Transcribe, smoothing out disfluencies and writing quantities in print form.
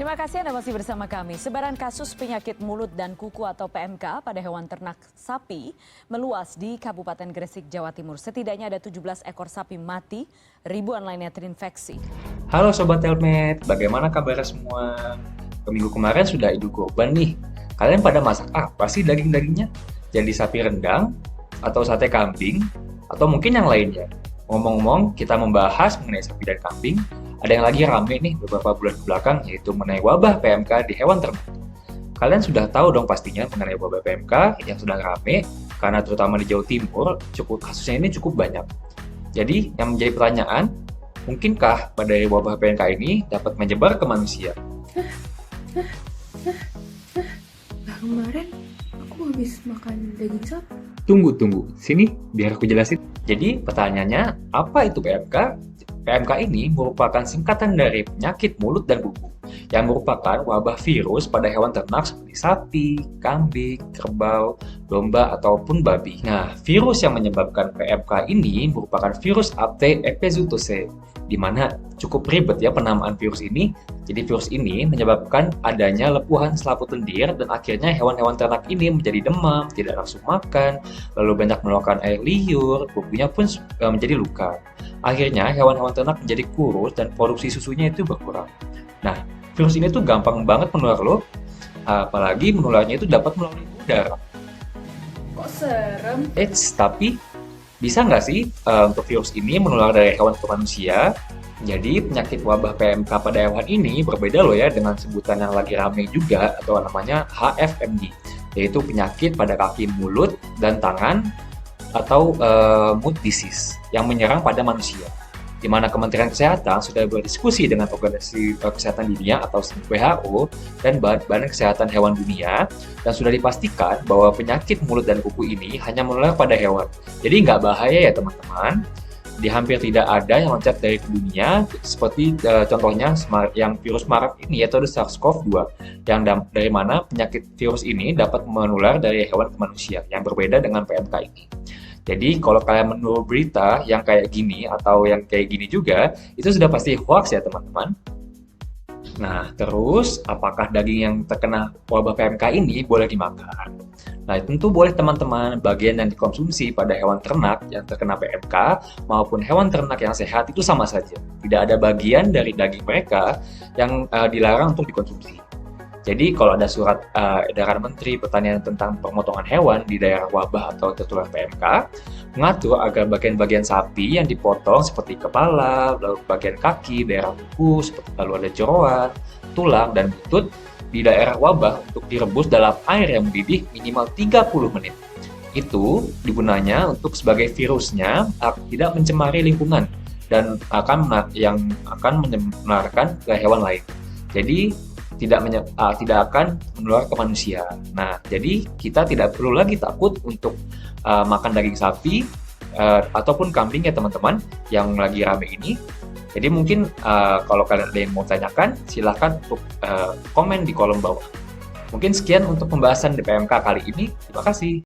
Terima kasih Anda masih bersama kami. Sebaran kasus penyakit mulut dan kuku atau PMK pada hewan ternak sapi meluas di Kabupaten Gresik, Jawa Timur. Setidaknya ada 17 ekor sapi mati, ribuan lainnya terinfeksi. Halo Sobat Helmet, bagaimana kabarnya semua? Minggu kemarin sudah Idul Kurban nih. Kalian pada masak apa sih daging-dagingnya? Jadi sapi rendang, atau sate kambing, atau mungkin yang lainnya? Ngomong-ngomong, kita membahas mengenai sapi dan kambing. Ada yang lagi rame nih beberapa bulan ke belakang, yaitu mengenai wabah PMK di hewan ternak. Kalian sudah tahu dong pastinya mengenai wabah PMK yang sedang rame, karena terutama di Jawa Timur, kasusnya ini cukup banyak. Jadi, yang menjadi pertanyaan, mungkinkah pada wabah PMK ini dapat menyebar ke manusia? Nah, kemarin aku habis makan daging sapi. Tunggu, sini biar aku jelasin. Jadi pertanyaannya, apa itu PMK? PMK ini merupakan singkatan dari penyakit mulut dan kuku, yang merupakan wabah virus pada hewan ternak seperti sapi, kambing, kerbau, domba, ataupun babi. Nah, virus yang menyebabkan PMK ini merupakan virus Apte epizootosis, di mana cukup ribet ya penamaan virus ini. Jadi virus ini menyebabkan adanya lepuhan selaput lendir dan akhirnya hewan-hewan ternak ini menjadi demam, tidak nafsu makan, lalu banyak mengeluarkan air liur, kukunya pun menjadi luka. Akhirnya hewan-hewan ternak menjadi kurus dan produksi susunya itu berkurang. Nah, virus ini tuh gampang banget menular loh, apalagi menularnya itu dapat melalui udara. Kok serem? Tapi bisa nggak sih untuk virus ini menular dari hewan ke manusia? Jadi penyakit wabah PMK pada hewan ini berbeda loh ya dengan sebutan yang lagi rame juga atau namanya HFMD, yaitu penyakit pada kaki, mulut, dan tangan atau mood disease yang menyerang pada manusia. Di mana Kementerian Kesehatan sudah berdiskusi dengan Organisasi Kesehatan Dunia atau WHO dan Badan Kesehatan Hewan Dunia dan sudah dipastikan bahwa penyakit mulut dan kuku ini hanya menular pada hewan. Jadi nggak bahaya ya teman-teman. Di hampir tidak ada yang loncat dari dunia seperti contohnya yang virus Marak ini yaitu SARS-CoV-2 yang dari mana penyakit virus ini dapat menular dari hewan ke manusia yang berbeda dengan PMK ini. Jadi kalau kalian menurut berita yang kayak gini atau yang kayak gini juga itu sudah pasti hoax ya teman-teman. Nah, terus apakah daging yang terkena wabah PMK ini boleh dimakan? Nah, tentu boleh teman-teman, bagian yang dikonsumsi pada hewan ternak yang terkena PMK maupun hewan ternak yang sehat itu sama saja. Tidak ada bagian dari daging mereka yang dilarang untuk dikonsumsi. Jadi kalau ada surat edaran Menteri Pertanian tentang pemotongan hewan di daerah wabah atau tertular PMK, mengatur agar bagian-bagian sapi yang dipotong seperti kepala, lalu bagian kaki, daerah kuku, lalu ada jeroan, tulang, dan butut di daerah wabah untuk direbus dalam air yang mendidih minimal 30 menit. Itu digunanya untuk sebagai virusnya tidak mencemari lingkungan dan akan menularkan ke hewan lain. Jadi tidak akan menular ke manusia. Nah, jadi kita tidak perlu lagi takut untuk makan daging sapi ataupun kambing ya teman-teman yang lagi rame ini. Jadi mungkin kalau kalian ada yang mau tanyakan, silahkan untuk komen di kolom bawah. Mungkin sekian untuk pembahasan di PMK kali ini. Terima kasih.